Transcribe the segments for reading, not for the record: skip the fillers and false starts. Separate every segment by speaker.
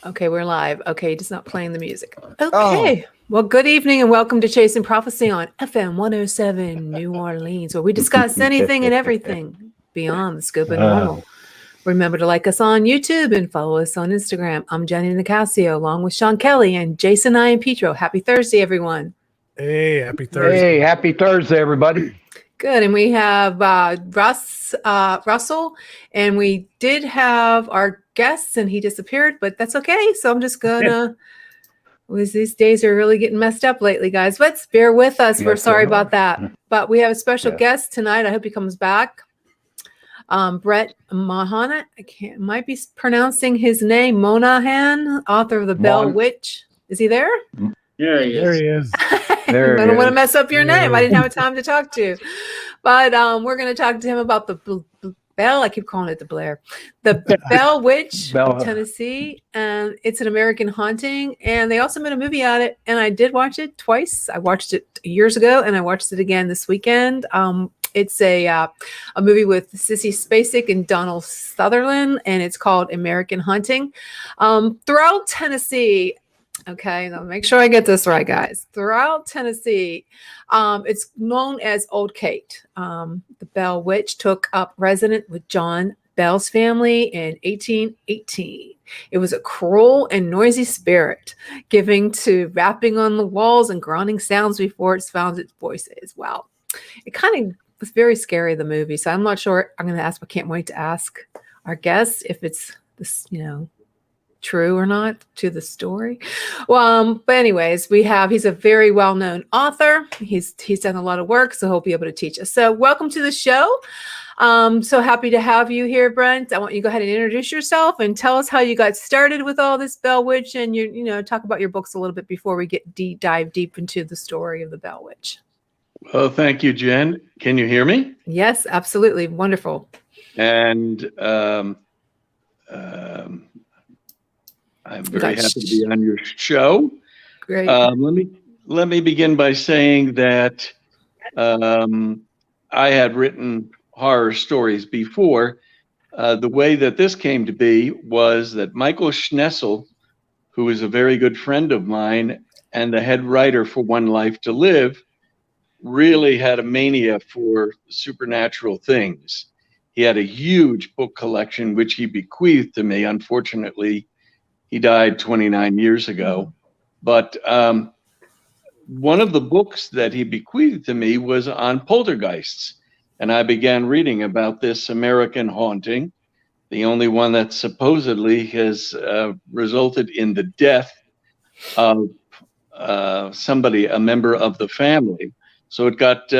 Speaker 1: Okay, we're live. Okay, just not playing the music.
Speaker 2: Oh,
Speaker 1: Okay. Well, good evening and welcome to Chasing Prophecy on FM 107 New Orleans, where we discuss anything and everything beyond the scope of normal. Remember to like us on YouTube and follow us on Instagram. I'm Jenny Nicasio, along with Sean Kelly and Jason I and Petro. Happy Thursday, everyone.
Speaker 3: Hey, happy
Speaker 2: hey,
Speaker 3: Thursday.
Speaker 2: happy Thursday, everybody.
Speaker 1: Good. And we have Russell, and we did have our guests, and he disappeared, but that's okay. So I'm just gonna. These days are really getting messed up lately, guys. But bear with us. We're
Speaker 2: Yes,
Speaker 1: sorry
Speaker 2: they are.
Speaker 1: about that. But we have a special
Speaker 2: Yes.
Speaker 1: guest tonight. I hope he comes back. Brent Monahan. Might be pronouncing his name Monahan, author of The Bell Witch. Is he there?
Speaker 3: There he is.
Speaker 2: There
Speaker 1: I
Speaker 2: it
Speaker 1: don't want to
Speaker 2: is.
Speaker 1: mess up your name. I didn't have time to talk to you. But we're going to talk to him about the Bell. I keep calling it the Blair. The Bell Witch of Tennessee. And it's an American haunting. And they also made a movie out of it. And I did watch it twice. I watched it years ago and I watched it again this weekend. It's a movie with Sissy Spacek and Donald Sutherland. And it's called American Haunting. Throughout Tennessee, okay, now make sure I get this right, guys. Throughout Tennessee, it's known as Old Kate. The Bell Witch took up residence with John Bell's family in 1818. It was a cruel and noisy spirit, giving to rapping on the walls and grunting sounds before it found its voice as well. It kind of was very scary, the movie. So I'm not sure. I'm going to ask, I can't wait to ask our guests if it's this, true or not to the story. But anyways, he's a very well-known author. He's done a lot of work, so he'll be able to teach us. So welcome to the show. So happy to have you here, Brent. I want you to go ahead and introduce yourself and tell us how you got started with all this Bell Witch, and talk about your books a little bit before we dive deep into the story of the Bell Witch.
Speaker 4: Well, thank you, Jen. Can you hear me?
Speaker 1: Yes, absolutely. Wonderful.
Speaker 4: And I'm very happy to be on your show.
Speaker 1: Great.
Speaker 4: Let me begin by saying that I had written horror stories before. The way that this came to be was that Michael Schnessel, who is a very good friend of mine and the head writer for One Life to Live, really had a mania for supernatural things. He had a huge book collection, which he bequeathed to me. Unfortunately, he died 29 years ago. But one of the books that he bequeathed to me was on poltergeists. And I began reading about this American haunting, the only one that supposedly has resulted in the death of somebody, a member of the family. So it got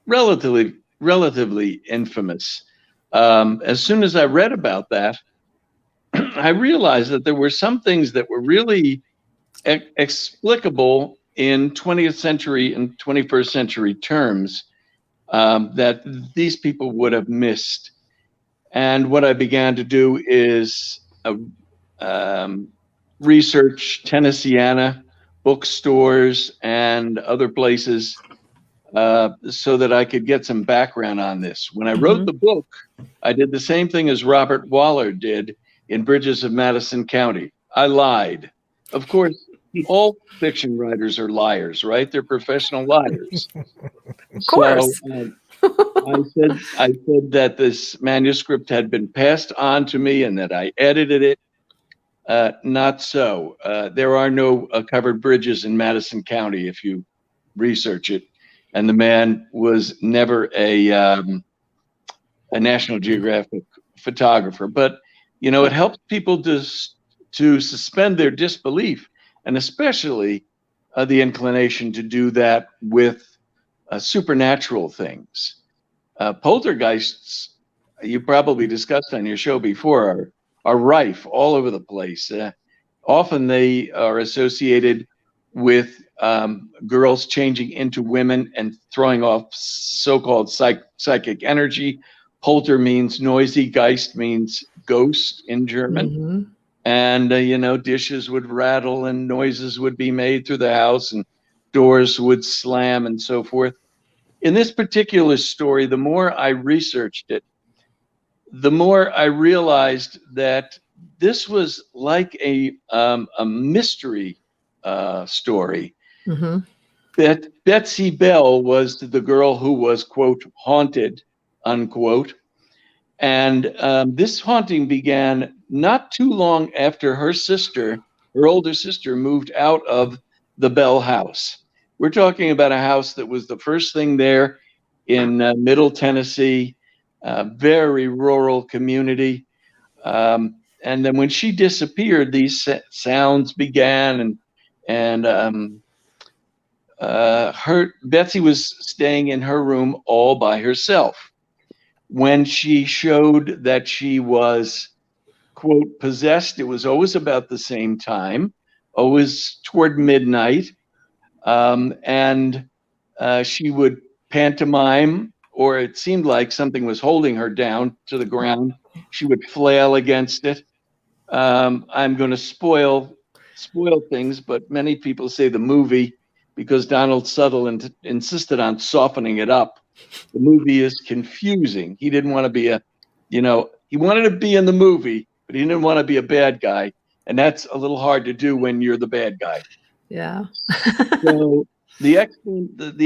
Speaker 4: relatively infamous. As soon as I read about that, I realized that there were some things that were really explicable in 20th century and 21st century terms that these people would have missed. And what I began to do is research Tennesseana bookstores and other places so that I could get some background on this. When I wrote the book, I did the same thing as Robert Waller did in Bridges of Madison County. I lied. Of course, all fiction writers are liars, right? They're professional liars.
Speaker 1: Of course.
Speaker 4: So, I said that this manuscript had been passed on to me and that I edited it. Not so. There are no covered bridges in Madison County if you research it. And the man was never a National Geographic photographer. But, it helps people to suspend their disbelief, and especially the inclination to do that with supernatural things. Poltergeists, you probably discussed on your show before, are rife all over the place. Often they are associated with girls changing into women and throwing off so-called psychic energy. Polter means noisy, Geist means ghost in German. And, dishes would rattle and noises would be made through the house and doors would slam and so forth. In this particular story, the more I researched it, the more I realized that this was like a mystery story.
Speaker 1: Mm-hmm.
Speaker 4: That Betsy Bell was the girl who was, quote, haunted, unquote. And this haunting began not too long after her older sister, moved out of the Bell house. We're talking about a house that was the first thing there in Middle Tennessee, very rural community. And then when she disappeared, these sounds began, and Betsy was staying in her room all by herself. When she showed that she was, quote, possessed, it was always about the same time, always toward midnight. And she would pantomime, or it seemed like something was holding her down to the ground. She would flail against it. I'm going to spoil things, but many people say the movie, because Donald Sutherland insisted on softening it up. The movie is confusing. He didn't want to be he wanted to be in the movie, but he didn't want to be a bad guy. And that's a little hard to do when you're the bad guy.
Speaker 1: Yeah.
Speaker 4: So the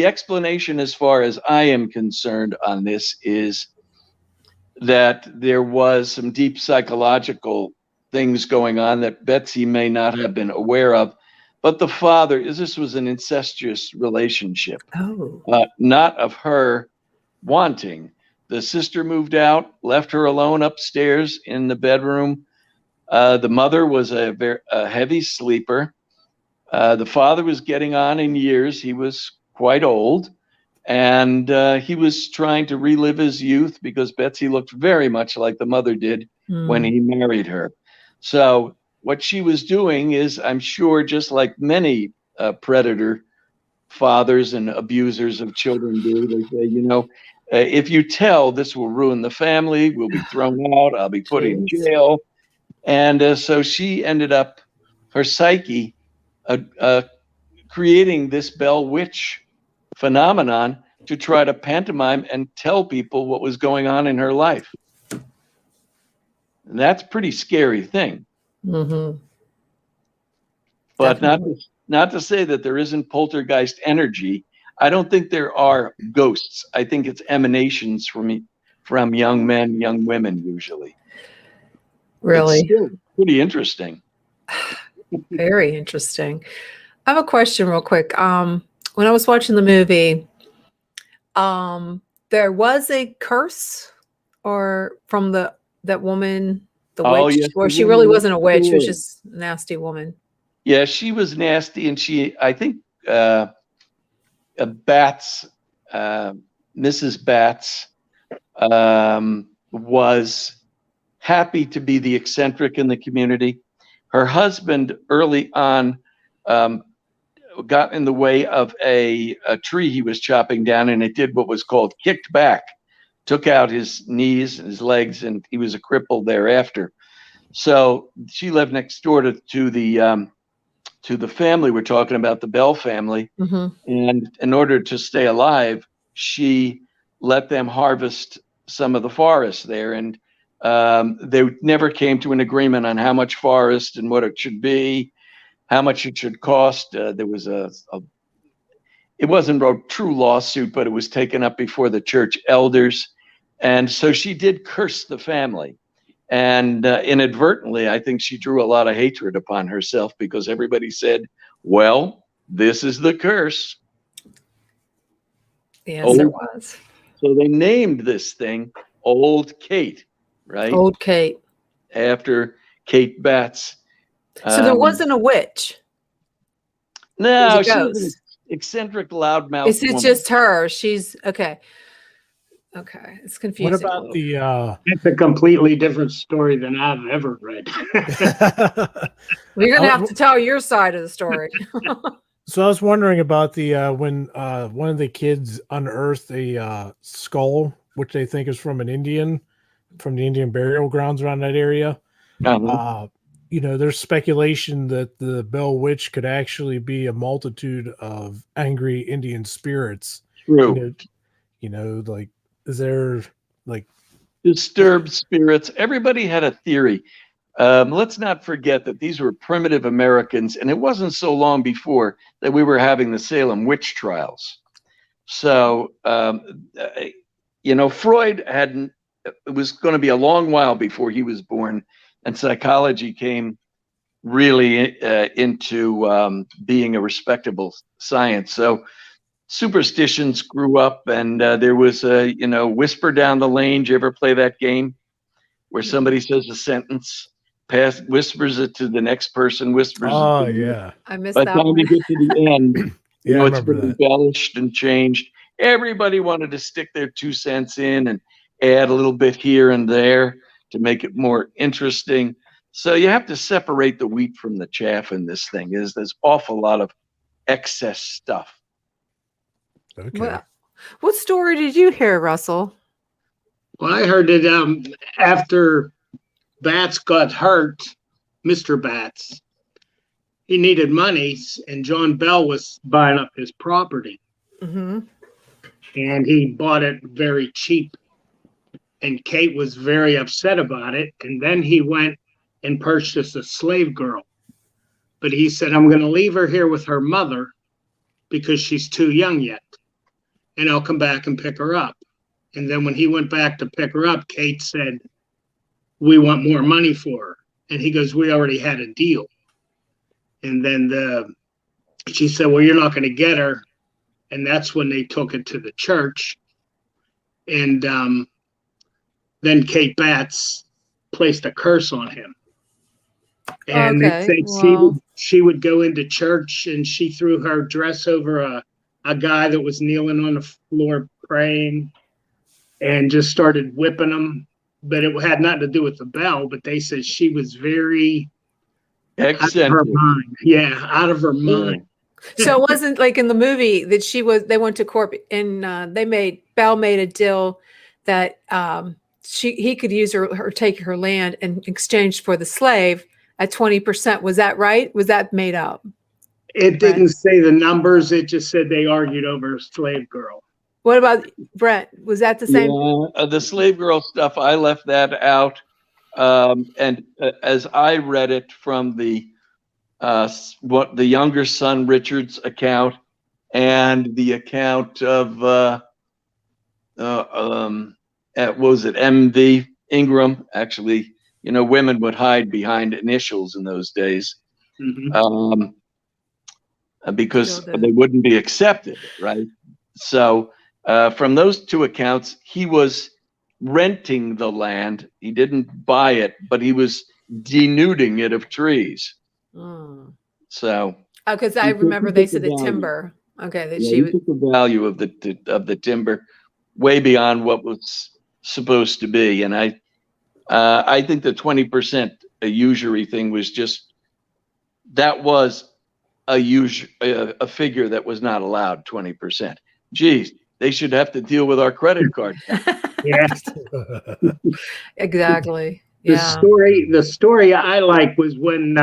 Speaker 4: explanation, as far as I am concerned on this, is that there was some deep psychological things going on that Betsy may not have been aware of. But the father, this was an incestuous relationship, not of her wanting. The sister moved out, left her alone upstairs in the bedroom. The mother was a heavy sleeper. The father was getting on in years. He was quite old, and he was trying to relive his youth because Betsy looked very much like the mother did when he married her. So what she was doing is, I'm sure, just like many predator fathers and abusers of children do, they say, if you tell, this will ruin the family. We'll be thrown out. I'll be put in jail. And so she ended up, her psyche, creating this Bell Witch phenomenon to try to pantomime and tell people what was going on in her life. And that's a pretty scary thing.
Speaker 1: Mm-hmm.
Speaker 4: But not to say that there isn't poltergeist energy. I don't think there are ghosts. I think it's emanations from young men, young women, usually.
Speaker 1: Really?
Speaker 4: It's still pretty interesting.
Speaker 1: Very interesting. I have a question real quick. When I was watching the movie, there was a curse or from that woman, the witch,
Speaker 4: yes,
Speaker 1: or she really wasn't a witch, she was just a nasty woman.
Speaker 4: Yeah, she was nasty, and I think Batts, Mrs. Batts, was happy to be the eccentric in the community. Her husband early on got in the way of a tree he was chopping down, and it did what was called kicked back, took out his knees and his legs, and he was a cripple thereafter. So she lived next door to the family we're talking about, the Bell family.
Speaker 1: Mm-hmm.
Speaker 4: And in order to stay alive, she let them harvest some of the forest there. And they never came to an agreement on how much forest and what it should be, how much it should cost. There was it wasn't a true lawsuit, but it was taken up before the church elders. And so she did curse the family. And inadvertently, I think she drew a lot of hatred upon herself because everybody said, well, this is the curse.
Speaker 1: Yes, there was.
Speaker 4: So they named this thing Old Kate, right?
Speaker 1: Old Kate.
Speaker 4: After Kate Batts.
Speaker 1: So there wasn't a witch?
Speaker 4: No, she was an eccentric loudmouth
Speaker 1: It's
Speaker 4: woman.
Speaker 1: just her. She's, okay. Okay, it's confusing.
Speaker 3: What about the
Speaker 5: It's a completely different story than I've ever read.
Speaker 1: Well, you're gonna have to tell your side of the story.
Speaker 3: So I was wondering about the when one of the kids unearthed a skull, which they think is from an Indian, from the Indian burial grounds around that area. There's speculation that the Bell Witch could actually be a multitude of angry Indian spirits.
Speaker 4: True.
Speaker 3: Is there disturbed
Speaker 4: spirits? Everybody had a theory. let's not forget that these were primitive Americans, and it wasn't so long before that we were having the Salem witch trials. So, Freud hadn't, it was going to be a long while before he was born, and psychology came really into being a respectable science. So superstitions grew up, and there was a, whisper down the lane. Did you ever play that game where somebody says a sentence, whispers it to the next person, whispers
Speaker 3: Oh,
Speaker 4: it to
Speaker 3: yeah.
Speaker 1: I missed
Speaker 4: By
Speaker 1: that
Speaker 4: the time you
Speaker 1: one.
Speaker 4: get to the end,
Speaker 3: Yeah, I
Speaker 4: it's
Speaker 3: remember
Speaker 4: been
Speaker 3: that.
Speaker 4: embellished and changed. Everybody wanted to stick their 2 cents in and add a little bit here and there to make it more interesting. So you have to separate the wheat from the chaff in this thing. There's awful lot of excess stuff.
Speaker 3: Okay.
Speaker 1: Well, what story did you hear, Russell?
Speaker 5: Well, I heard that after Bats got hurt, Mr. Bats, he needed money, and John Bell was buying up his property.
Speaker 1: Mm-hmm.
Speaker 5: And he bought it very cheap. And Kate was very upset about it. And then he went and purchased a slave girl. But he said, I'm going to leave her here with her mother because she's too young yet. And I'll come back and pick her up. And then when he went back to pick her up, Kate said, we want more money for her. And he goes, we already had a deal. And then she said, well, you're not going to get her. And that's when they took it to the church. And then Kate Batts placed a curse on him. And
Speaker 1: Okay,
Speaker 5: they said she would go into church, and she threw her dress over a guy that was kneeling on the floor praying, and just started whipping him. But it had nothing to do with the bell, but they said she was very out of her
Speaker 4: Eccentric.
Speaker 5: mind. Yeah, out of her mind.
Speaker 1: So it wasn't like in the movie that they went to court and Bell made a deal that he could use her take her land in exchange for the slave at 20%. Was that right? Was that made up?
Speaker 5: It didn't say the numbers. It just said they argued over a slave girl.
Speaker 1: What about Brent? Was that the same?
Speaker 4: Yeah, the slave girl stuff, I left that out. And as I read it from the younger son Richard's account and the account of what was it, MV Ingram? Actually, women would hide behind initials in those days.
Speaker 5: Mm-hmm.
Speaker 4: Because they wouldn't be accepted, right? So from those 2 accounts, he was renting the land. He didn't buy it, but he was denuding it of trees. So
Speaker 1: because I remember they said the timber. Okay, that she
Speaker 4: took the value of the timber way beyond what was supposed to be, and I think the 20% usury thing was just a figure that was not allowed. 20%. Geez, they should have to deal with our credit card.
Speaker 5: Yeah.
Speaker 1: Exactly. Yeah.
Speaker 5: The story I like was when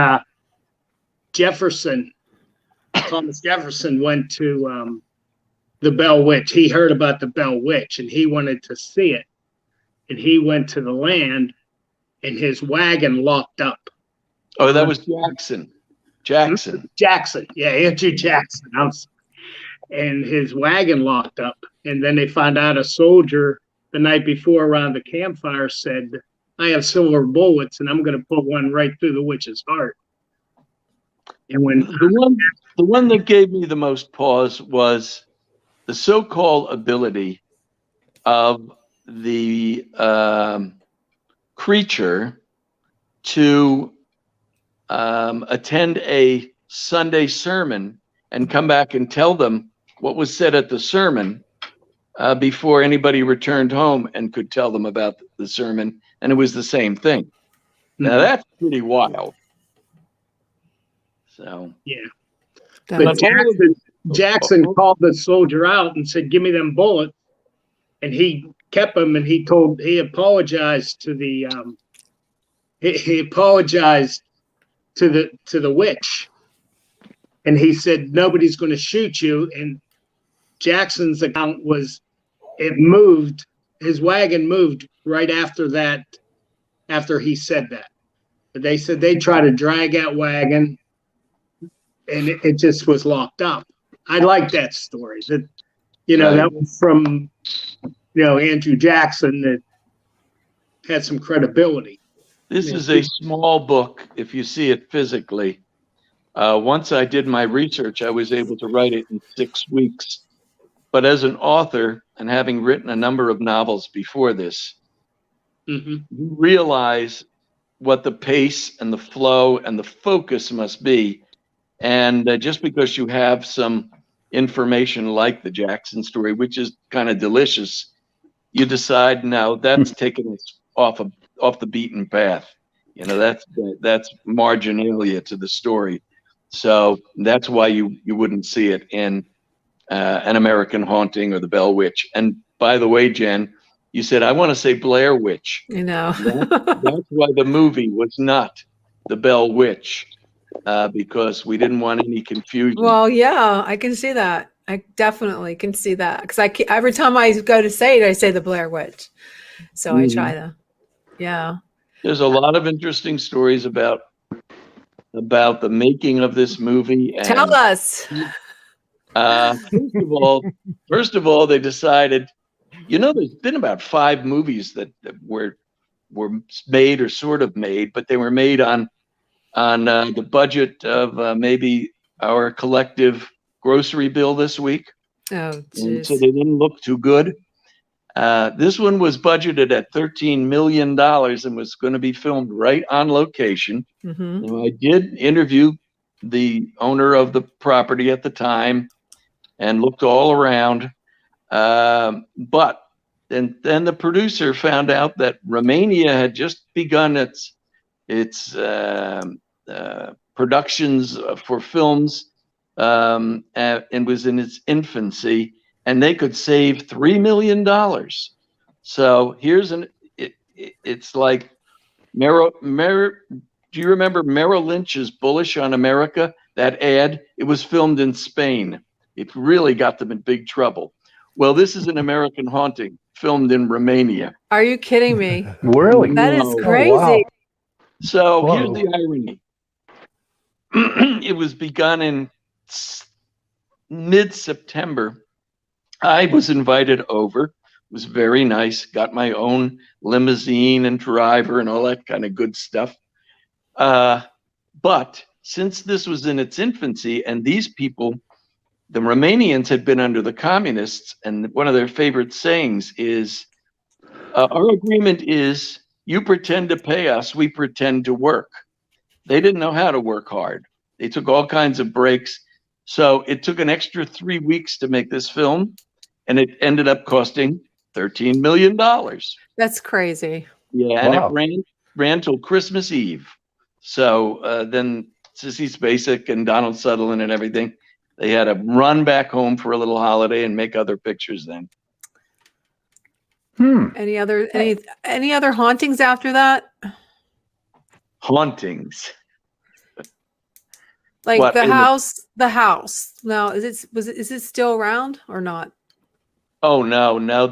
Speaker 5: Thomas Jefferson went to the Bell Witch. He heard about the Bell Witch and he wanted to see it. And he went to the land and his wagon locked up.
Speaker 4: Oh, that was Jackson.
Speaker 5: Yeah, Andrew Jackson. And his wagon locked up. And then they found out a soldier the night before around the campfire said, I have silver bullets and I'm going to put one right through the witch's heart. And when
Speaker 4: the one that gave me the most pause was the so-called ability of the creature to attend a Sunday sermon and come back and tell them what was said at the sermon before anybody returned home and could tell them about the sermon, and it was the same thing. Mm-hmm. Now that's pretty wild. So
Speaker 5: yeah, but Jackson called the soldier out and said, "Give me them bullets," and he kept them. And he apologized to the the witch, and he said, "Nobody's going to shoot you." And Jackson's account was, his wagon moved right after that, after he said that. But they said they tried to drag that wagon, and it just was locked up. I like that story. That that was from Andrew Jackson that had some credibility.
Speaker 4: This is a small book if you see it physically. Once I did my research, I was able to write it in 6 weeks. But as an author, and having written a number of novels before this, you realize what the pace and the flow and the focus must be. And just because you have some information like the Jackson story, which is kind of delicious, you decide, no, that's taking us off the beaten path. That's marginalia to the story. So that's why you wouldn't see it in An American Haunting or The Bell Witch. And by the way, Jen, you said, I want to say Blair Witch.
Speaker 1: That's
Speaker 4: why the movie was not The Bell Witch, because we didn't want any confusion.
Speaker 1: Well, yeah, I can see that. I definitely can see that, because every time I go to say it, I say the Blair Witch. So I try to, yeah. There's
Speaker 4: a lot of interesting stories about the making of this movie. And,
Speaker 1: tell us.
Speaker 4: First of all, they decided, there's been about 5 movies that were made or sort of made, but they were made on the budget of maybe our collective grocery bill this week.
Speaker 1: Oh, geez.
Speaker 4: So they didn't look too good. This one was budgeted at $13 million and was going to be filmed right on location. Now, I did interview the owner of the property at the time and looked all around. But then the producer found out that Romania had just begun its productions for films and was in its infancy, and they could save $3 million. So it's like do you remember Merrill Lynch's Bullish on America? That ad, it was filmed in Spain. It really got them in big trouble. Well, this is An American Haunting, filmed in Romania.
Speaker 1: Are you kidding me?
Speaker 2: Really?
Speaker 1: That is crazy.
Speaker 2: Oh, wow.
Speaker 4: So here's the irony. It was begun in mid-September. I was invited over. It was very nice. Got my own limousine and driver and all that kind of good stuff. But since this was in its infancy, and these people, the Romanians, had been under the communists, and one of their favorite sayings is, our agreement is, you pretend to pay us, we pretend to work. They didn't know how to work hard. They took all kinds of breaks. So it took an extra 3 weeks to make this film, and it ended up costing $13 million.
Speaker 1: That's crazy.
Speaker 4: Yeah, and it ran till Christmas Eve. So then Sissy Spacek and Donald Sutherland and everything, they had to run back home for a little holiday and make other pictures then.
Speaker 1: Any other hauntings after that?
Speaker 4: Hauntings.
Speaker 1: Like
Speaker 4: What,
Speaker 1: the house. Now, is it still around or not?
Speaker 4: Oh no.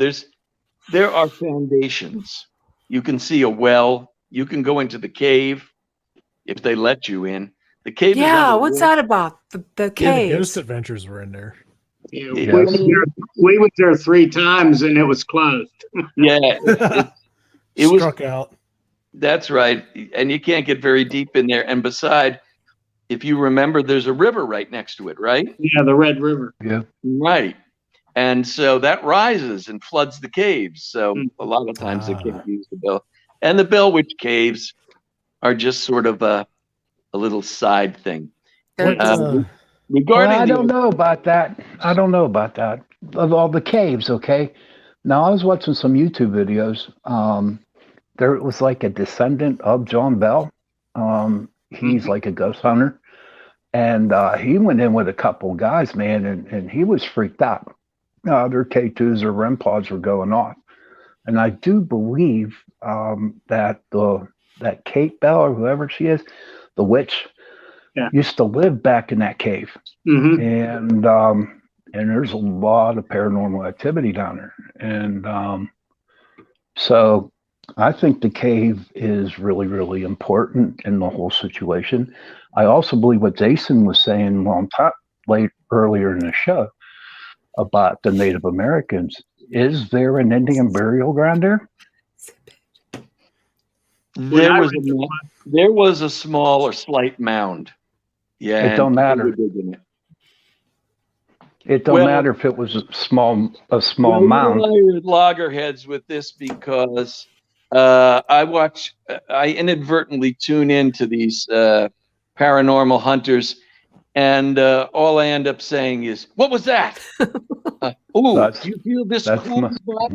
Speaker 4: There are foundations. You can see a well. You can go into the cave if they let you in. The cave.
Speaker 1: Yeah, what's that about? The cave.
Speaker 3: The Ghost Adventures were in there.
Speaker 5: Yeah, we went there 3 times and it was closed.
Speaker 4: Yeah, it was
Speaker 3: struck out.
Speaker 4: That's right, and you can't get very deep in there. And beside, if you remember, there's a river right next to it, right?
Speaker 5: Yeah, the Red River.
Speaker 2: Yeah.
Speaker 4: Right. And so that rises and floods the caves. So a lot of times they can't use the bell. And the Bell Witch caves are just sort of a little side thing.
Speaker 2: Regarding I don't know about that. Of all the caves, okay? Now, I was watching some YouTube videos. There was like a descendant of John Bell. He's like a ghost hunter. And he went in with a couple of guys, man, and he was freaked out. Their K2s or REM pods were going off. And I do believe that Kate Bell, or whoever she is, the witch, used to live back in that cave. And there's a lot of paranormal activity down there. And so I think the cave is really, really important in the whole situation. I also believe what Jason was saying earlier in the show about the Native Americans. Is there an Indian burial ground there?
Speaker 4: There was a small or slight mound. Yeah,
Speaker 2: it don't matter. It don't matter if it was a small mound.
Speaker 4: We're loggerheads with this because I inadvertently tune into these paranormal hunters, and all I end up saying is, "What was that?" You feel this cold spot?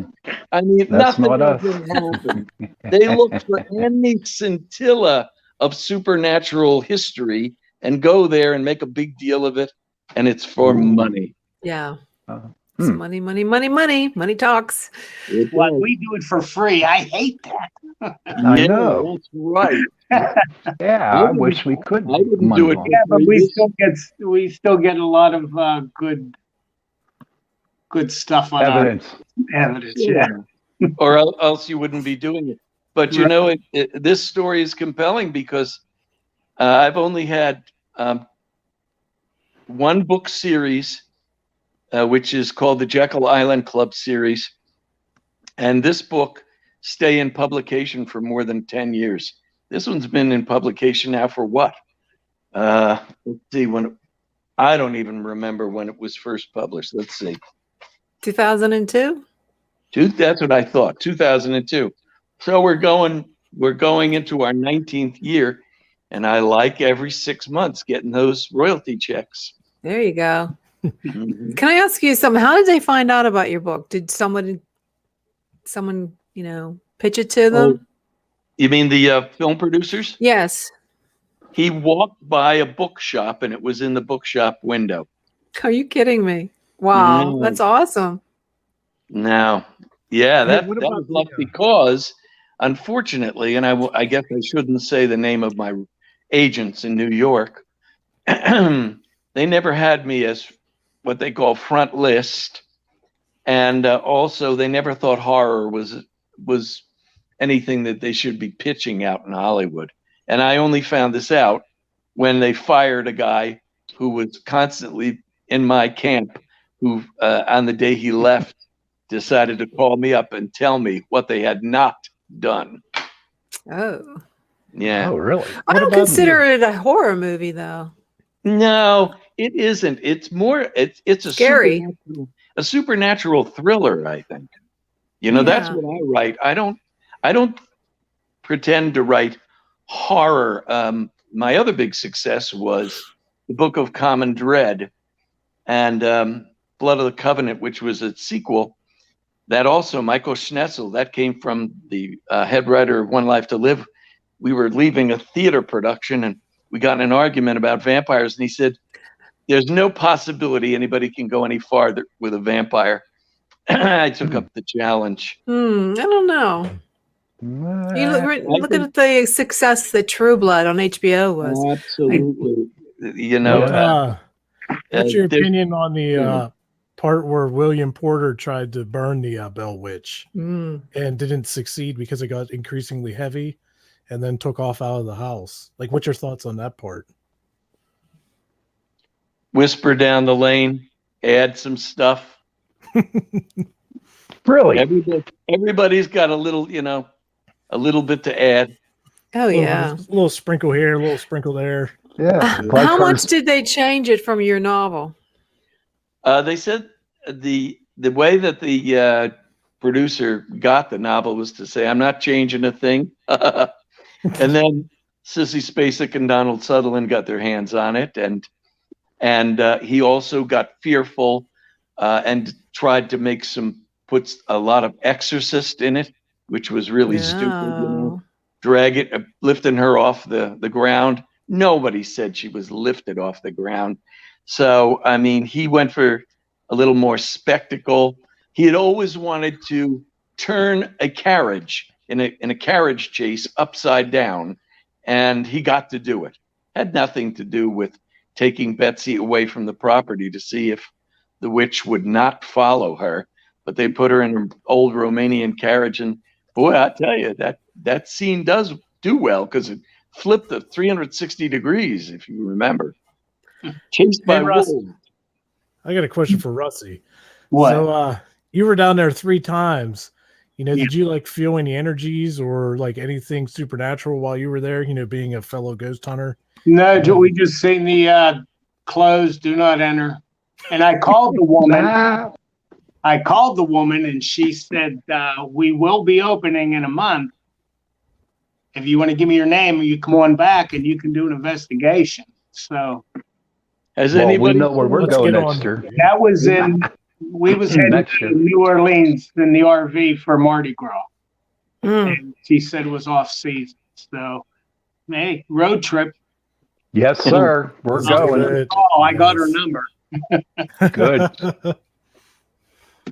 Speaker 4: I mean, nothing happened. They look for any scintilla of supernatural history and go there and make a big deal of it, and it's for money.
Speaker 1: Yeah. It's money, money, money, money. Money talks.
Speaker 5: Well, we do it for free. I hate that.
Speaker 2: I know.
Speaker 4: That's right.
Speaker 2: Yeah, I wish we could.
Speaker 4: I wouldn't do it.
Speaker 5: Yeah, but we still get a lot of good stuff on
Speaker 2: evidence.
Speaker 5: Evidence, yeah.
Speaker 4: Or else you wouldn't be doing it. But you know, this story is compelling because I've only had one book series, which is called the Jekyll Island Club series, and this book stay in publication for more than 10 years. This one's been in publication now for what? Let's see, I don't even remember when it was first published. Let's see.
Speaker 1: 2002?
Speaker 4: That's what I thought. 2002. So we're going into our 19th year, and I like every 6 months getting those royalty checks.
Speaker 1: There you go. Can I ask you something? How did they find out about your book? Did someone, pitch it to them?
Speaker 4: You mean the film producers?
Speaker 1: Yes.
Speaker 4: He walked by a bookshop, and it was in the bookshop window.
Speaker 1: Are you kidding me? Wow, that's awesome.
Speaker 4: Now, yeah, that was luck because, unfortunately, and I guess I shouldn't say the name of my agents in New York, they never had me as what they call front list, and also they never thought horror was anything that they should be pitching out in Hollywood. And I only found this out when they fired a guy who was constantly in my camp, who on the day he left decided to call me up and tell me what they had not done.
Speaker 1: Oh.
Speaker 4: Yeah.
Speaker 2: Oh, really?
Speaker 1: I don't consider it a horror movie, though.
Speaker 4: No, it isn't. It's more, it's a
Speaker 1: scary,
Speaker 4: a supernatural thriller, I think. That's what I write. I don't pretend to write horror. My other big success was the Book of Common Dread and Blood of the Covenant, which was a sequel. That also, Michael Schnetzel, that came from the head writer of One Life to Live. We were leaving a theater production and we got in an argument about vampires, and he said, "There's no possibility anybody can go any farther with a vampire." I took up the challenge.
Speaker 1: I don't know. You look at the success that True Blood on HBO was.
Speaker 4: Absolutely.
Speaker 3: What's your opinion on the part where William Porter tried to burn the Bell Witch and didn't succeed because it got increasingly heavy and then took off out of the house? Like, what's your thoughts on that part?
Speaker 4: Whisper down the lane, add some stuff.
Speaker 2: Really?
Speaker 4: Everybody's got a little bit to add.
Speaker 1: Oh, yeah.
Speaker 3: A little sprinkle here, a little sprinkle there.
Speaker 2: Yeah.
Speaker 1: How much did they change it from your novel?
Speaker 4: They said the way that the producer got the novel was to say, "I'm not changing a thing." And then Sissy Spacek and Donald Sutherland got their hands on it, and he also got fearful and tried to put a lot of Exorcist in it, which was really stupid. Lifting her off the ground. Nobody said she was lifted off the ground. So, I mean, he went for a little more spectacle. He had always wanted to turn a carriage in a carriage chase upside down, and he got to do it. Had nothing to do with taking Betsy away from the property to see if the witch would not follow her, but they put her in an old Romanian carriage and Boy, I tell you, that scene does do well because it flipped at 360 degrees, if you remember. Chased by
Speaker 3: Russ,
Speaker 4: wolves.
Speaker 3: I got a question for Rusty.
Speaker 5: What?
Speaker 3: So you were down there 3 times. Did you like feel any energies or like anything supernatural while you were there, being a fellow ghost hunter?
Speaker 5: No, we just seen the closed, do not enter. And I called the woman. And she said, we will be opening in a month. If you want to give me your name, you come on back and you can do an investigation. So
Speaker 4: has
Speaker 2: we
Speaker 4: anybody
Speaker 2: know where we're going next year.
Speaker 5: That was we was heading to New Orleans in the RV for Mardi Gras. And she said it was off season. So, hey, road trip.
Speaker 2: Yes, sir. We're going.
Speaker 3: Good.
Speaker 5: Oh, I got her number.
Speaker 2: Good.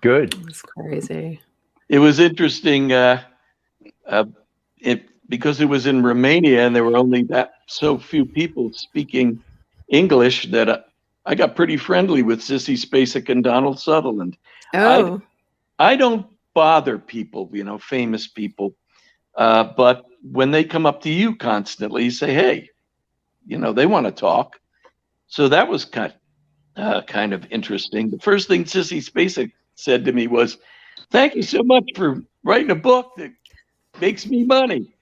Speaker 2: Good.
Speaker 1: That's crazy.
Speaker 4: It was interesting because it was in Romania and there were only so few people speaking English that I got pretty friendly with Sissy Spacek and Donald Sutherland.
Speaker 1: Oh.
Speaker 4: I don't bother people, famous people, but when they come up to you constantly, you say, hey, they want to talk. So that was kind of interesting. The first thing Sissy Spacek said to me was, thank you so much for writing a book that makes me money.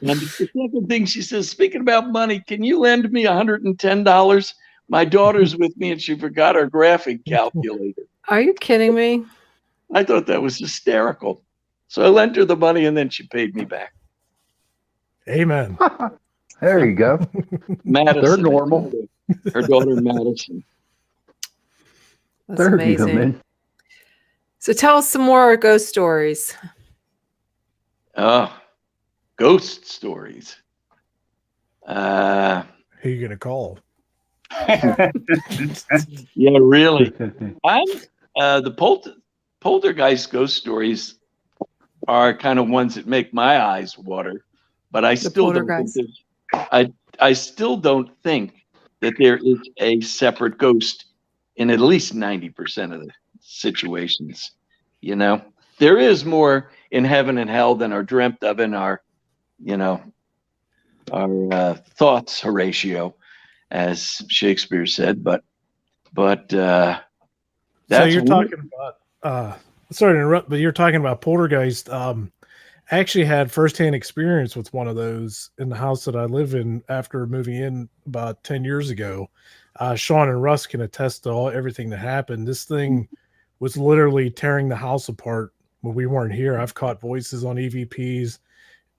Speaker 4: And the second thing she says, speaking about money, can you lend me $110? My daughter's with me and she forgot her graphic calculator.
Speaker 1: Are you kidding me?
Speaker 4: I thought that was hysterical. So I lent her the money and then she paid me back.
Speaker 3: Amen.
Speaker 2: There you go.
Speaker 4: Madison.
Speaker 2: They're normal.
Speaker 4: Her daughter, Madison.
Speaker 1: That's
Speaker 2: They're
Speaker 1: amazing.
Speaker 2: human.
Speaker 1: So tell us some more ghost stories.
Speaker 4: Ghost stories.
Speaker 3: Who are you going to call?
Speaker 4: Yeah, really. I'm the poltergeist ghost stories are kind of ones that make my eyes water, but I still don't think that there is a separate ghost in at least 90% of the situations. There is more in heaven and hell than are dreamt of in our thoughts, Horatio, as Shakespeare said. But that's
Speaker 3: so you're talking about. Sorry to interrupt, but you're talking about poltergeist. I actually had firsthand experience with one of those in the house that I live in after moving in about 10 years ago. Sean and Russ can attest to everything that happened. This thing was literally tearing the house apart when we weren't here. I've caught voices on EVPs.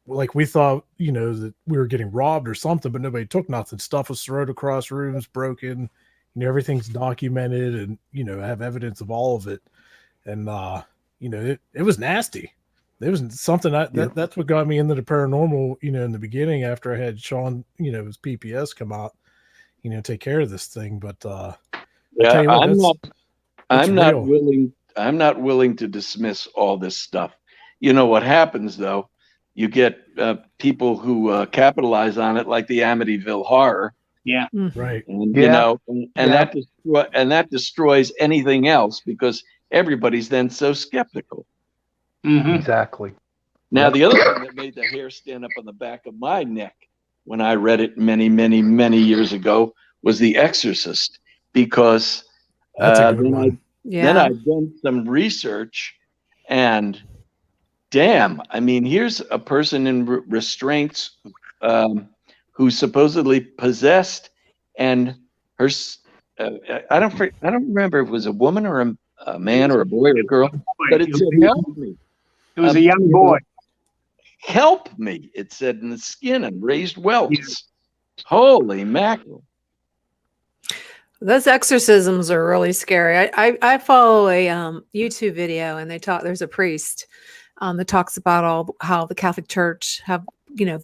Speaker 3: Like we thought, that we were getting robbed or something, but nobody took nothing. Stuff was thrown across rooms, broken. Everything's documented and, I have evidence of all of it. And, it was nasty. It was something that's what got me into the paranormal, in the beginning after I had Sean, his PPS come out, take care of this thing. But,
Speaker 4: I'm not willing to dismiss all this stuff. What happens though, you get people who capitalize on it, like the Amityville Horror.
Speaker 5: Yeah.
Speaker 3: Right.
Speaker 4: And, that destroys anything else because everybody's then so skeptical.
Speaker 5: Mm-hmm.
Speaker 2: Exactly.
Speaker 4: Now, the other thing that made the hair stand up on the back of my neck when I read it many, many, many years ago was The Exorcist, because then I've done some research and damn, I mean, here's a person in restraints who's supposedly possessed, and her I don't remember if it was a woman or a man or a boy or a girl, but it said, help me.
Speaker 5: It was a young boy.
Speaker 4: Help me, it said in the skin and raised welts. Yes. Holy mackerel.
Speaker 1: Those exorcisms are really scary. I follow a YouTube video, and there's a priest that talks about how the Catholic Church have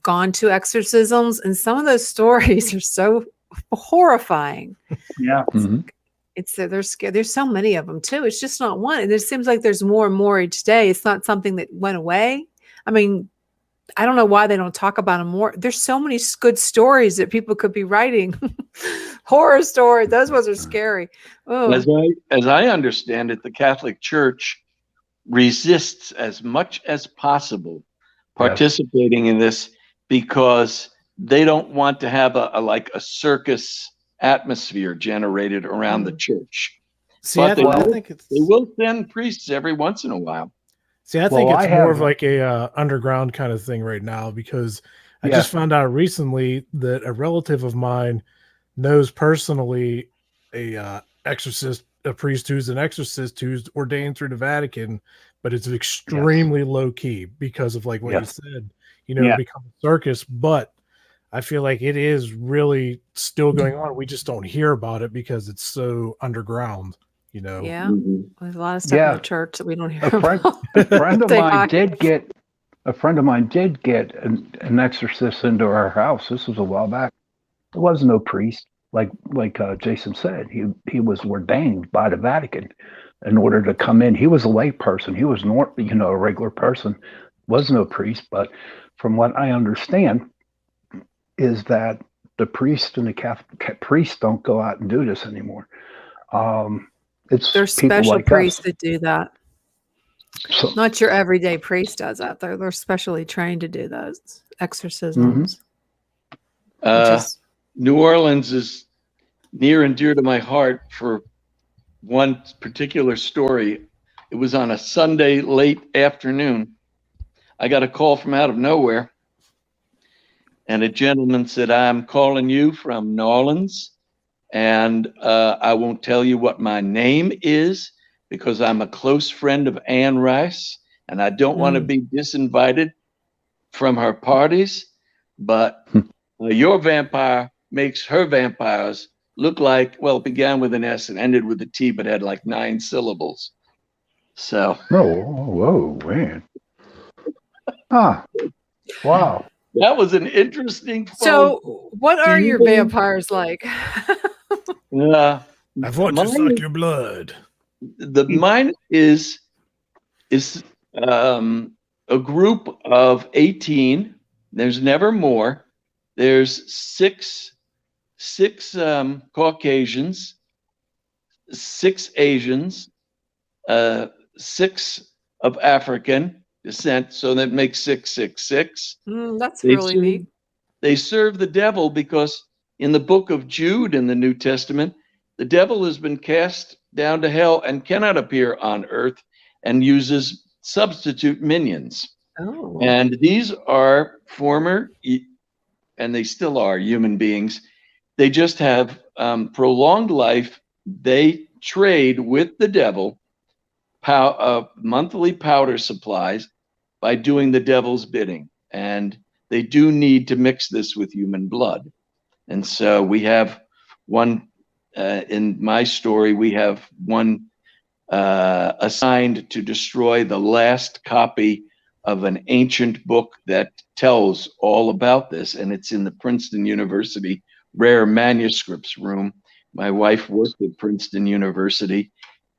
Speaker 1: gone to exorcisms, and some of those stories are so horrifying.
Speaker 5: Yeah.
Speaker 2: Mm-hmm.
Speaker 1: They're scared. There's so many of them too. It's just not one. And it seems like there's more and more each day. It's not something that went away. I mean, I don't know why they don't talk about them more. There's so many good stories that people could be writing. Horror stories. Those ones are scary. Oh.
Speaker 4: As I understand it, the Catholic Church resists as much as possible participating in this because they don't want to have a circus atmosphere generated around the church.
Speaker 3: See,
Speaker 4: But
Speaker 3: they
Speaker 4: will send priests every once in a while.
Speaker 3: See, I think it's more of like a underground kind of thing right now, because I just found out recently that a relative of mine knows personally a exorcist, a priest who's an exorcist who's ordained through the Vatican, but it's extremely low key because of like what you said, become a circus. But I feel like it is really still going on. We just don't hear about it because it's so underground,
Speaker 1: Yeah, there's a lot of stuff in the church that we don't hear about.
Speaker 2: A friend of mine did get an exorcist into our house. This was a while back. There was no priest, like Jason said. He was ordained by the Vatican in order to come in. He was a lay person. He was not, a regular person. Was no priest. But from what I understand, is that the priest and the Catholic priests don't go out and do this anymore. There's
Speaker 1: special
Speaker 2: like
Speaker 1: priests
Speaker 2: us
Speaker 1: that do that. So, not your everyday priest does that. They're specially trained to do those exorcisms.
Speaker 4: New Orleans is near and dear to my heart for one particular story. It was on a Sunday late afternoon. I got a call from out of nowhere, and a gentleman said, "I'm calling you from New Orleans, and I won't tell you what my name is because I'm a close friend of Anne Rice, and I don't want to be disinvited from her parties, but your vampire makes her vampires look like," well, it began with an S and ended with a T, but had like 9 syllables. So.
Speaker 2: Whoa, man. Huh. Wow.
Speaker 4: That was an interesting phone.
Speaker 1: So, what are your vampires like?
Speaker 3: I want to suck your blood.
Speaker 4: Mine is a group of 18. There's never more. There's six Caucasians, 6 Asians, 6 of African descent, so that makes 666.
Speaker 1: That's really neat.
Speaker 4: They serve the devil because in the book of Jude in the New Testament, the devil has been cast down to hell and cannot appear on earth, and uses substitute minions.
Speaker 1: Oh.
Speaker 4: And these are former, and they still are, human beings. They just have prolonged life. They trade with the devil monthly powder supplies by doing the devil's bidding. And they do need to mix this with human blood. And so we have one, in my story, we have one assigned to destroy the last copy of an ancient book that tells all about this. And it's in the Princeton University Rare Manuscripts room. My wife worked at Princeton University,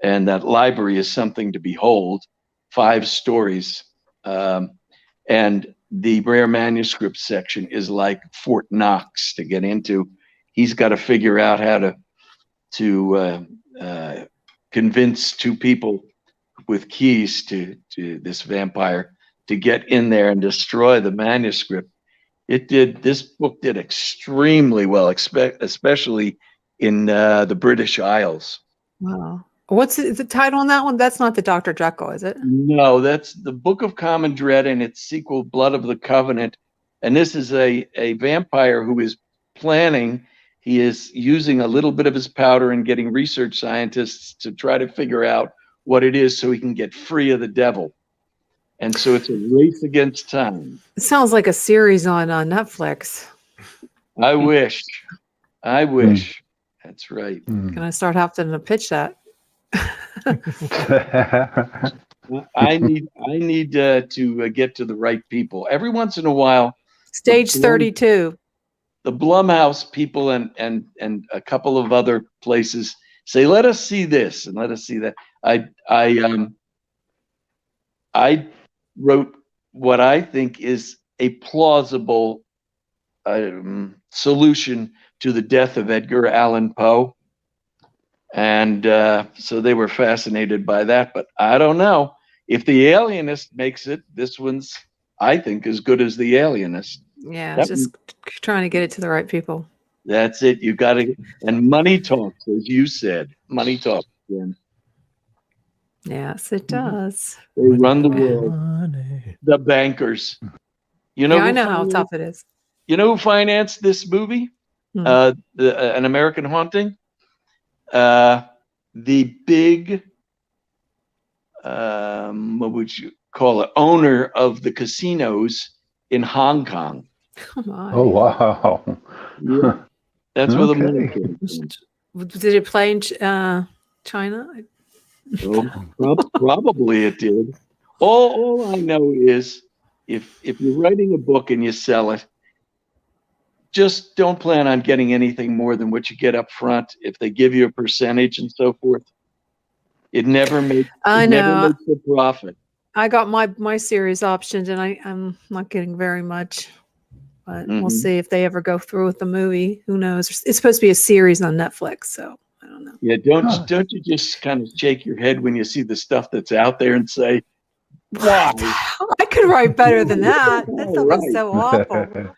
Speaker 4: and that library is something to behold. 5 stories. And the rare manuscript section is like Fort Knox to get into. He's got to figure out how to convince 2 people with keys to this vampire to get in there and destroy the manuscript. This book did extremely well, especially in the British Isles.
Speaker 1: Wow. What's the title on that one? That's not the Dr. Jekyll, is it?
Speaker 4: No, that's the Book of Common Dread and its sequel, Blood of the Covenant. And this is a vampire who is planning. He is using a little bit of his powder and getting research scientists to try to figure out what it is so he can get free of the devil. And so it's a race against time.
Speaker 1: It sounds like a series on Netflix.
Speaker 4: I wish. That's right.
Speaker 1: Gonna start having to pitch that.
Speaker 4: I need to get to the right people. Every once in a while.
Speaker 1: Stage 32.
Speaker 4: The Blumhouse people and a couple of other places say, "Let us see this and let us see that." I wrote what I think is a plausible solution to the death of Edgar Allan Poe. And so they were fascinated by that, but I don't know. if The Alienist makes it, this one's, I think, as good as The Alienist.
Speaker 1: Yeah,
Speaker 4: That
Speaker 1: just trying to get it to the right people.
Speaker 4: That's it. You got to, and money talks, as you said. Money talks. Jen.
Speaker 1: Yes, it does.
Speaker 4: They run the
Speaker 3: Money.
Speaker 4: world. The bankers. You know,
Speaker 1: Yeah, I know how tough it is.
Speaker 4: You know who financed this movie?
Speaker 1: Hmm.
Speaker 4: An American Haunting. The big, what would you call it? Owner of the casinos in Hong Kong.
Speaker 1: Come on.
Speaker 2: Oh, wow.
Speaker 4: Yeah. That's where the money
Speaker 2: Okay.
Speaker 4: came from.
Speaker 1: Did it play in China?
Speaker 4: Oh, probably it did. All I know is if you're writing a book and you sell it, just don't plan on getting anything more than what you get up front. If they give you a percentage and so forth, it never makes a profit.
Speaker 1: I got my series optioned, and I'm not getting very much. But we'll see if they ever go through with the movie. Who knows? It's supposed to be a series on Netflix, so I don't know.
Speaker 4: Yeah, don't you just kind of shake your head when you see the stuff that's out there and say, "Why?
Speaker 1: I could write better than that. That stuff is so awful."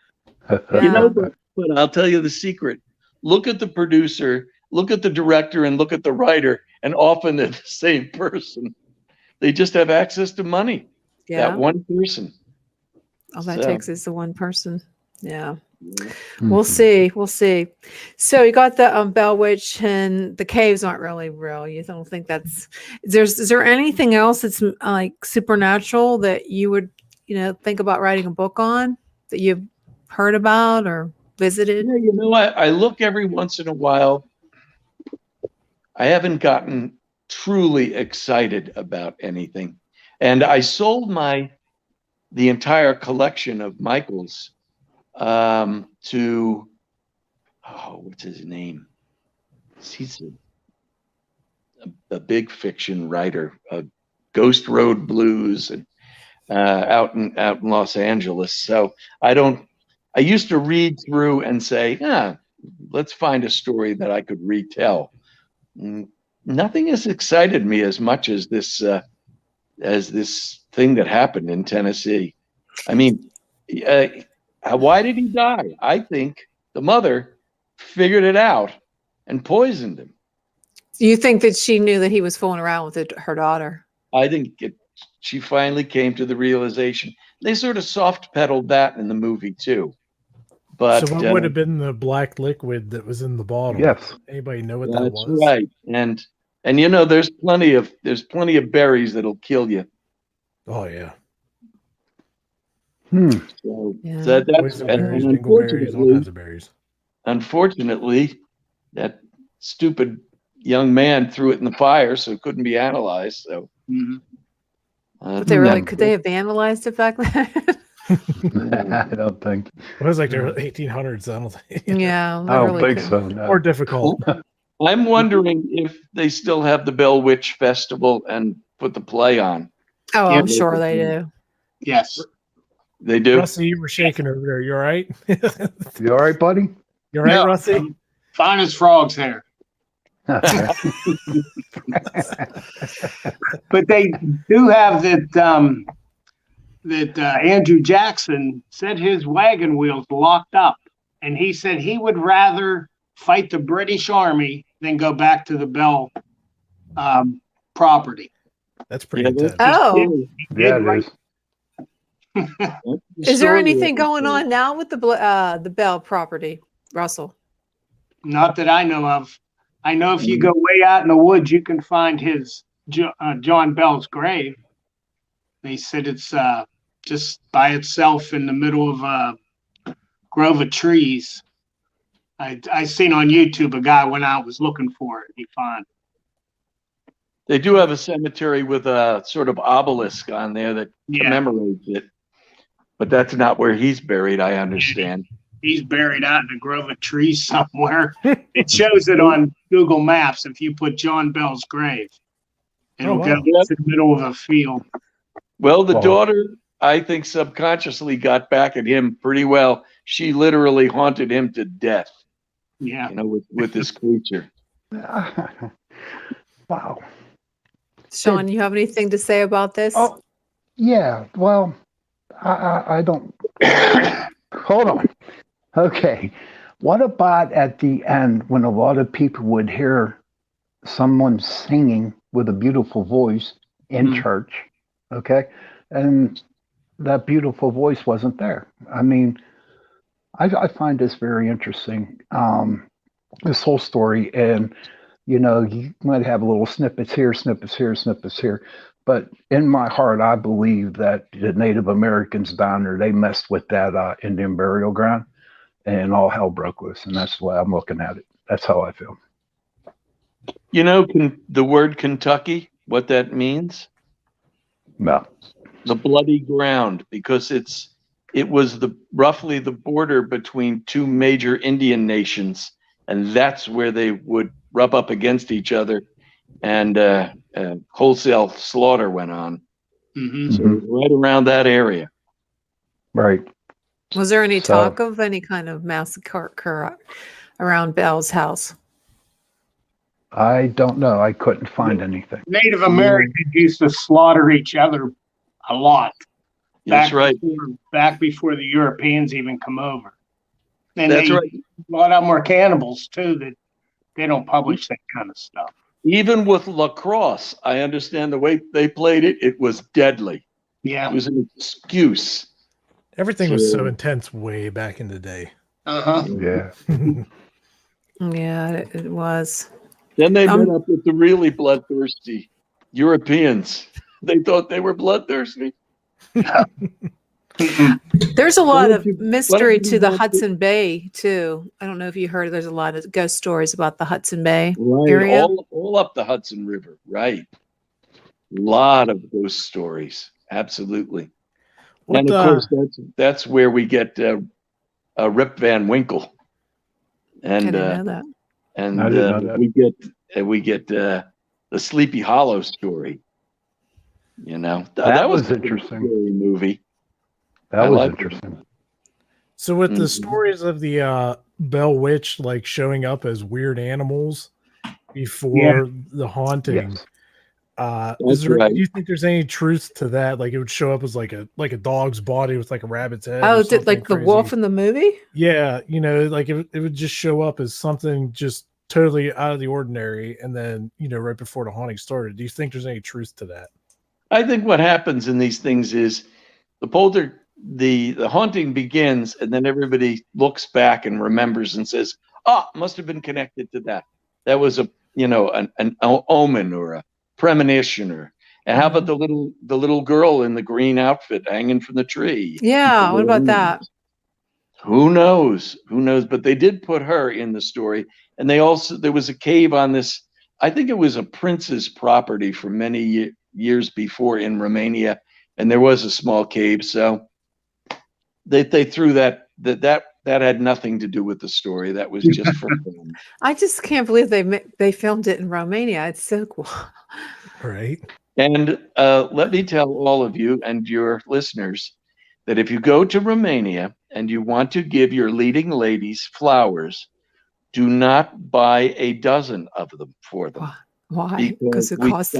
Speaker 4: You know, but I'll tell you the secret. Look at the producer, look at the director, and look at the writer, and often they're the same person. They just have access to money.
Speaker 1: Yeah.
Speaker 4: That one person.
Speaker 1: All that takes is the one person. Yeah. We'll see. We'll see. So you got the Bell Witch, and the caves aren't really real. You don't think that's is there anything else that's like supernatural that you would, think about writing a book on that you've heard about or visited?
Speaker 4: Yeah, I look every once in a while. I haven't gotten truly excited about anything. And I sold the entire collection of Michael's to, what's his name? He's a big fiction writer, Ghost Road Blues, and out in Los Angeles. So I used to read through and say, let's find a story that I could retell. Nothing has excited me as much as this thing that happened in Tennessee. I mean, why did he die? I think the mother figured it out and poisoned him.
Speaker 1: You think that she knew that he was fooling around with her daughter?
Speaker 4: I think she finally came to the realization. They sort of soft pedaled that in the movie too. But
Speaker 3: so what would have been the black liquid that was in the bottle?
Speaker 2: Yes.
Speaker 3: Anybody know what that was?
Speaker 4: That's right. And there's plenty of berries that'll kill you.
Speaker 3: Oh yeah.
Speaker 4: So
Speaker 1: Yeah.
Speaker 4: that's
Speaker 3: Berries, dingleberries, all kinds of berries.
Speaker 4: Unfortunately, that stupid young man threw it in the fire, so it couldn't be analyzed. So,
Speaker 1: But could they have analyzed it back then?
Speaker 2: I don't think.
Speaker 3: It was like the 1800s. I don't think.
Speaker 1: Yeah,
Speaker 2: I don't think so. No.
Speaker 3: More difficult.
Speaker 4: I'm wondering if they still have the Bell Witch Festival and put the play on.
Speaker 1: Oh, I'm sure they do.
Speaker 5: Yes.
Speaker 4: They do.
Speaker 3: Rusty, you were shaking over there. You all right?
Speaker 2: You all right, buddy?
Speaker 3: You all right,
Speaker 5: No,
Speaker 3: Rusty?
Speaker 5: Fine as frog's hair. But they do have that Andrew Jackson said his wagon wheels locked up, and he said he would rather fight the British Army than go back to the Bell property.
Speaker 3: That's pretty intense.
Speaker 1: Oh,
Speaker 2: Yeah, it is.
Speaker 1: is there anything going on now with the Bell property, Russell?
Speaker 5: Not that I know of. I know if you go way out in the woods, you can find his John Bell's grave. They said it's just by itself in the middle of a grove of trees. I seen on YouTube a guy went out, was looking for it. He found it.
Speaker 4: They do have a cemetery with a sort of obelisk on there that commemorates it. But that's not where he's buried, I understand.
Speaker 5: He's buried out in a grove of trees somewhere. It shows it on Google Maps if you put John Bell's grave. It'll go to the middle of a field.
Speaker 4: Well, the daughter, I think, subconsciously got back at him pretty well. She literally haunted him to death.
Speaker 5: Yeah.
Speaker 4: With this creature.
Speaker 2: Wow.
Speaker 1: Sean, you have anything to say about this?
Speaker 2: Oh, yeah. Well, I don't. Hold on. Okay. What about at the end when a lot of people would hear someone singing with a beautiful voice in church? Okay. And that beautiful voice wasn't there. I mean, I find this very interesting. This whole story. And, you might have little snippets here, snippets here, snippets here. But in my heart, I believe that the Native Americans down there, they messed with that Indian burial ground and all hell broke loose. And that's the way I'm looking at it. That's how I feel.
Speaker 4: The word Kentucky, what that means?
Speaker 2: No.
Speaker 4: The bloody ground, because it was roughly the border between two major Indian nations, and that's where they would rub up against each other, and wholesale slaughter went on. So right around that area.
Speaker 2: Right.
Speaker 1: Was there any talk of any kind of massacre around Bell's house?
Speaker 2: I don't know. I couldn't find anything.
Speaker 5: Native Americans used to slaughter each other a lot.
Speaker 4: That's right.
Speaker 5: Back before the Europeans even come over. And
Speaker 4: That's right.
Speaker 5: A lot of them were cannibals too, that they don't publish that kind of stuff.
Speaker 4: Even with lacrosse, I understand the way they played it, it was deadly.
Speaker 5: Yeah.
Speaker 4: It was an excuse.
Speaker 3: Everything was so intense way back in the day.
Speaker 2: Yeah.
Speaker 1: Yeah, it was.
Speaker 4: Then they met up with the really bloodthirsty Europeans. They thought they were bloodthirsty.
Speaker 1: There's a lot of mystery to the Hudson Bay too. I don't know if you heard. There's a lot of ghost stories about the Hudson Bay area.
Speaker 4: All up the Hudson River, right? A lot of ghost stories, absolutely. And of course, that's where we get Rip Van Winkle, and
Speaker 1: I didn't know that.
Speaker 4: And we get the Sleepy Hollow story. That was
Speaker 2: interesting.
Speaker 4: Movie.
Speaker 2: That was interesting.
Speaker 3: So with the stories of the Bell Witch like showing up as weird animals before the haunting, do you think there's any truth to that? Like it would show up as like a dog's body with like a rabbit's head.
Speaker 1: Oh, did like the wolf in the movie?
Speaker 3: Yeah, like it would just show up as something just totally out of the ordinary, and then right before the haunting started. Do you think there's any truth to that?
Speaker 4: I think what happens in these things is the haunting begins, and then everybody looks back and remembers and says, must have been connected to that. That was an omen or a premonition. And how about the little girl in the green outfit hanging from the tree?
Speaker 1: Yeah, what about that?
Speaker 4: Who knows? But they did put her in the story. And there was a cave on this, I think it was a prince's property for many years before in Romania. And there was a small cave. So they threw that had nothing to do with the story. That was just for fun.
Speaker 1: I just can't believe they filmed it in Romania. It's so cool.
Speaker 3: Right.
Speaker 4: And let me tell all of you and your listeners that if you go to Romania and you want to give your leading ladies flowers, do not buy a dozen of them for them.
Speaker 1: Why? Because it costs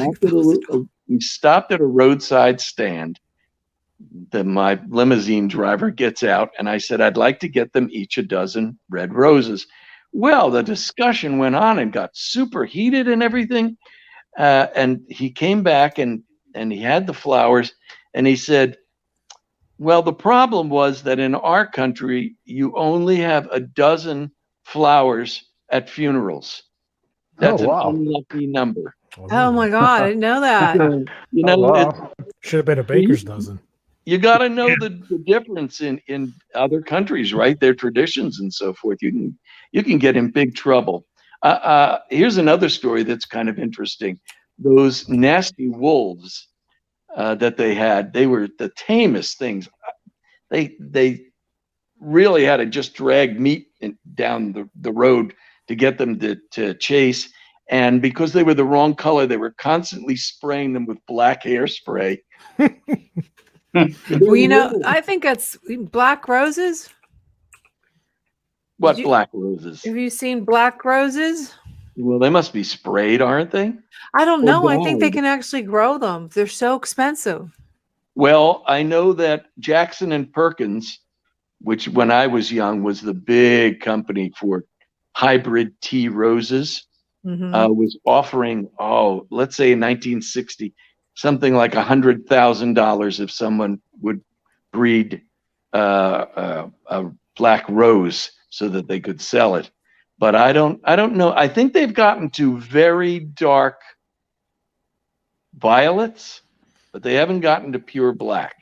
Speaker 4: we stopped at a roadside stand. My limousine driver gets out, and I said, I'd like to get them each a dozen red roses. Well, the discussion went on and got super heated and everything. And he came back and he had the flowers, and he said, well, the problem was that in our country, you only have a dozen flowers at funerals. That's an unlucky number.
Speaker 1: Oh my God, I didn't know that.
Speaker 3: Should have been a baker's dozen.
Speaker 4: You got to know the difference in other countries, right? Their traditions and so forth. You can get in big trouble. Here's another story that's kind of interesting. Those nasty wolves that they had, they were the tamest things. They really had to just drag meat down the road to get them to chase. And because they were the wrong color, they were constantly spraying them with black hairspray.
Speaker 1: Well, I think that's black roses.
Speaker 4: What black roses?
Speaker 1: Have you seen black roses?
Speaker 4: Well, they must be sprayed, aren't they?
Speaker 1: I don't
Speaker 4: Or
Speaker 1: know. I think they
Speaker 4: dyed.
Speaker 1: can actually grow them. They're so expensive.
Speaker 4: Well, I know that Jackson and Perkins, which when I was young was the big company for hybrid tea roses, was offering, let's say in 1960, something like $100,000 if someone would breed a black rose so that they could sell it. But I don't know. I think they've gotten to very dark violets, but they haven't gotten to pure black.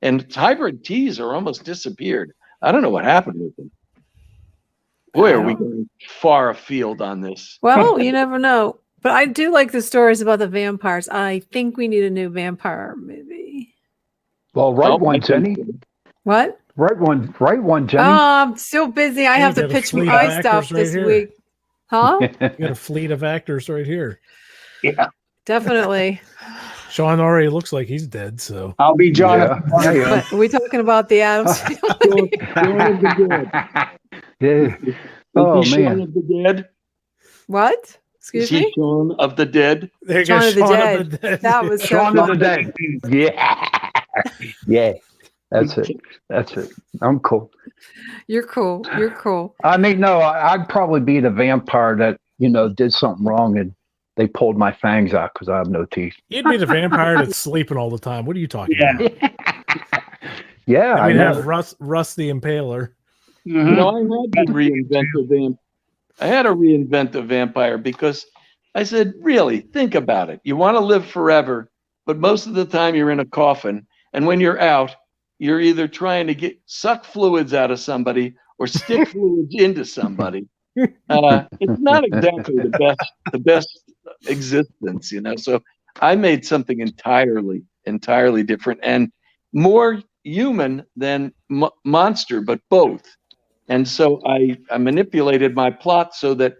Speaker 4: And hybrid teas are almost disappeared. I don't know what happened with them. Boy, are we going far afield on this.
Speaker 1: Well, you never know. But I do like the stories about the vampires. I think we need a new vampire movie.
Speaker 2: Well, one, Jenny.
Speaker 1: What?
Speaker 2: Right one, Jenny.
Speaker 1: Oh, I'm so busy. I have to pitch my stuff this week. Huh?
Speaker 3: You got a fleet of actors right here.
Speaker 5: Yeah.
Speaker 1: Definitely.
Speaker 3: Sean already looks like he's dead, so
Speaker 5: I'll be Jonathan.
Speaker 2: Yeah.
Speaker 1: Are we talking about the Adams family?
Speaker 2: Yeah.
Speaker 4: Oh, man. Shaun of the Dead?
Speaker 1: What? Excuse me?
Speaker 4: Shaun of the Dead?
Speaker 3: There you
Speaker 1: Shaun
Speaker 3: go,
Speaker 1: of the Dead. That was so
Speaker 2: Shaun of the Dead. Yeah. Yeah. That's it. I'm cool.
Speaker 1: You're cool. You're cool.
Speaker 2: I mean, no, I'd probably be the vampire that, did something wrong and they pulled my fangs out because I have no teeth.
Speaker 3: You'd be the vampire that's sleeping all the time. What are you talking about?
Speaker 2: Yeah.
Speaker 3: I mean, have Russ the Impaler.
Speaker 4: I had to reinvent the vampire because I said, really, think about it. You want to live forever, but most of the time you're in a coffin. And when you're out, you're either trying to suck fluids out of somebody or stick fluids into somebody. It's not exactly the best existence, So I made something entirely different and more human than monster, but both. And so I manipulated my plot so that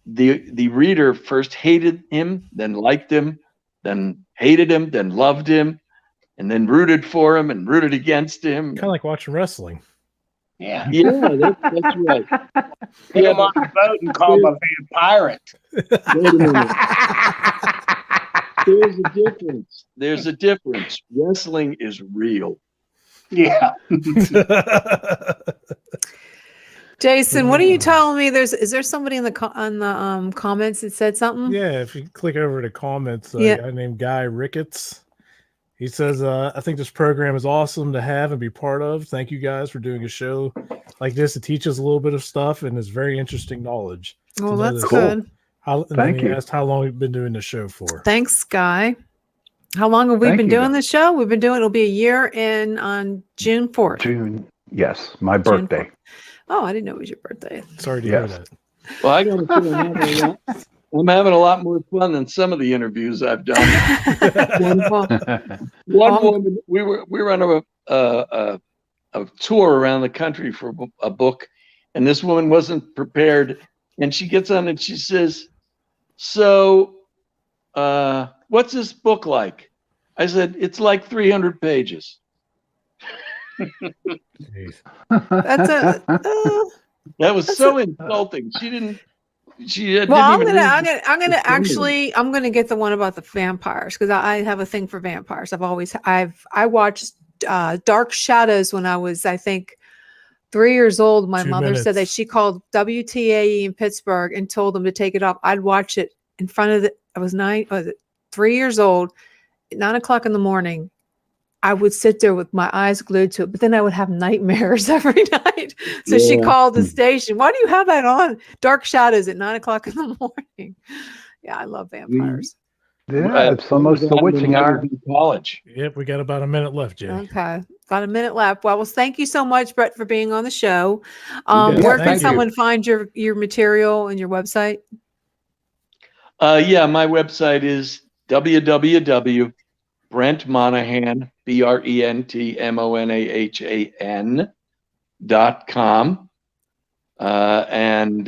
Speaker 4: the reader first hated him, then liked him, then hated him, then loved him, and then rooted for him and rooted against him.
Speaker 3: Kind of like watching wrestling.
Speaker 5: Yeah,
Speaker 4: that's right.
Speaker 5: Put him on a boat and call him a pirate.
Speaker 4: Wait a minute. There's a difference. Wrestling is real.
Speaker 5: Yeah.
Speaker 1: Jason, what are you telling me? Is there somebody on the comments that said something?
Speaker 3: Yeah, if you click over to comments, a guy named Guy Ricketts. He says, I think this program is awesome to have and be part of. Thank you guys for doing a show like this. It teaches a little bit of stuff and is very interesting knowledge.
Speaker 1: Well, that's good.
Speaker 3: Thank you. Asked how long we've been doing the show for.
Speaker 1: Thanks, Guy. How long have we been doing this show? It'll be a year on June 4th.
Speaker 2: June, yes, my birthday.
Speaker 1: Oh, I didn't know it was your birthday.
Speaker 3: Sorry to hear that.
Speaker 4: Well, I got to say, I'm having a lot more fun than some of the interviews I've done. One woman, we were on a tour around the country for a book, and this woman wasn't prepared, and she gets on and she says, "So, what's this book like?" I said, "It's like 300 pages."
Speaker 1: That
Speaker 4: was so insulting. She didn't.
Speaker 1: Well, I'm gonna get the one about the vampires because I have a thing for vampires. I watched Dark Shadows when I was, I think, 3 years old. My mother said that she called WTAE in Pittsburgh and told them to take it off. I'd watch it in front of I was 3 years old at 9 o'clock in the morning. I would sit there with my eyes glued to it, but then I would have nightmares every night. So she called the station. Why do you have that on? Dark Shadows at 9 o'clock in the morning. Yeah, I love vampires.
Speaker 2: Yeah, it's almost the witching hour.
Speaker 4: College.
Speaker 3: Yep, we got about a minute left, Jay.
Speaker 1: Okay, got a minute left. Well, thank you so much, Brett, for being on the show. Where can someone find your material and your website?
Speaker 4: My website is www.Brent Monahan, BrentMonahan.com. And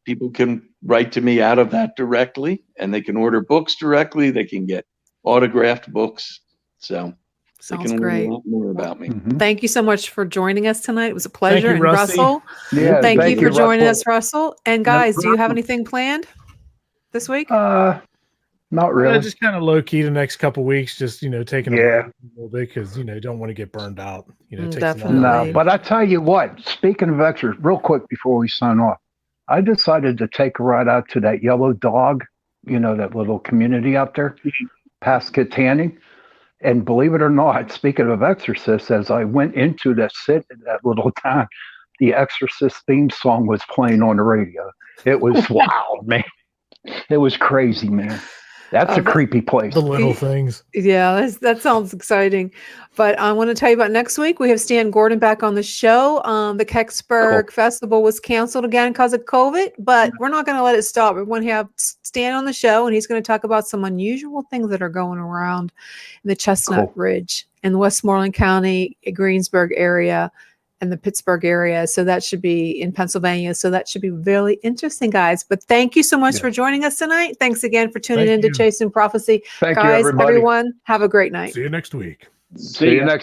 Speaker 4: people can write to me out of that directly, and they can order books directly. They can get autographed books. So They
Speaker 1: Sounds
Speaker 4: can learn
Speaker 1: great.
Speaker 4: a lot more about me.
Speaker 2: Mhm.
Speaker 1: Thank you so much for joining us tonight. It was a pleasure.
Speaker 3: you,
Speaker 1: And
Speaker 3: Rusty.
Speaker 1: Russell,
Speaker 2: Yeah,
Speaker 1: thank you for joining
Speaker 2: Russell.
Speaker 1: us, Russell. And guys, do you have anything planned this week?
Speaker 2: Not really.
Speaker 3: Just kind of low key the next couple weeks, just taking a
Speaker 2: Yeah.
Speaker 3: break a little bit because you don't want to get burned out. It takes a lot.
Speaker 1: Definitely.
Speaker 2: No, but I tell you what, speaking of extras, real quick before we sign off, I decided to take a ride out to that Yellow Dog, that little community out there, past Kittanning. And believe it or not, speaking of Exorcist, as I went into that little town, the Exorcist theme song was playing on the radio. It was wild, man. It was crazy, man. That's a creepy place.
Speaker 3: The little things.
Speaker 1: Yeah, that sounds exciting. But I want to tell you about next week. We have Stan Gordon back on the show. The Kecksburg Festival was canceled again because of COVID, but we're not going to let it stop. We're going to have Stan on the show, and he's going to talk about some unusual things that are going around in the Chestnut Ridge in Westmoreland County, Greensburg area, and the Pittsburgh area. So that should be in Pennsylvania. So that should be really interesting, guys. But thank you so much for joining us tonight. Thanks again for tuning in to Chasing Prophecy.
Speaker 2: Thank
Speaker 1: guys,
Speaker 2: you, everybody.
Speaker 1: everyone, have a great night.
Speaker 3: See you next week.
Speaker 2: See you next